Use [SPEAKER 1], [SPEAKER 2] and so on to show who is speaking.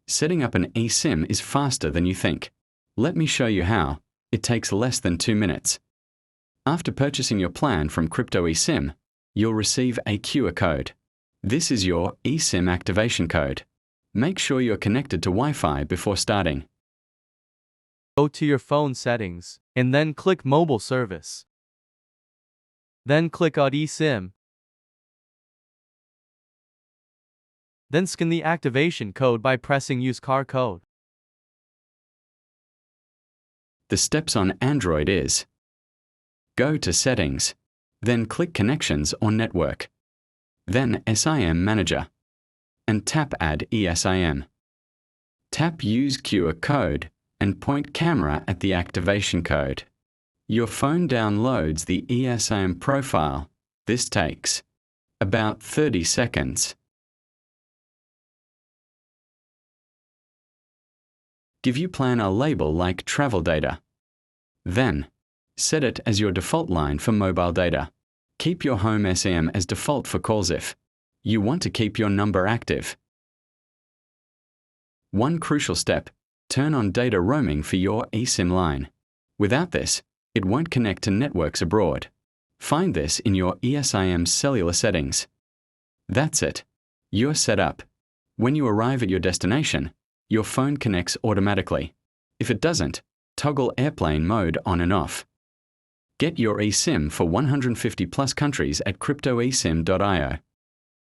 [SPEAKER 1] Setting up an eSIM is faster than you think. Let me show you how. It takes less than 2 minutes. After purchasing your plan from Crypto eSIM, you'll receive a QR code. This is your eSIM activation code. Make sure you're connected to Wi-Fi before starting.
[SPEAKER 2] Go to your phone settings, and then click Mobile Service. Then click on eSIM. Then scan the activation code by pressing Use Car Code.
[SPEAKER 1] The steps on Android is: go to Settings, then click Connections or Network, then eSIM Manager, and tap Add eSIM. Tap Use QR Code and point camera at the activation code. Your phone downloads the eSIM profile. This takes about 30 seconds. Give your plan a label like travel data. Then, set it as your default line for mobile data. Keep your home eSIM as default for calls if you want to keep your number active. One crucial step: turn on data roaming for your eSIM line. Without this, it won't connect to networks abroad. Find this in your eSIM cellular settings. That's it. You're set up. When you arrive at your destination, your phone connects automatically. If it doesn't, toggle airplane mode on and off. Get your eSIM for 150 plus countries at cryptoesim.io.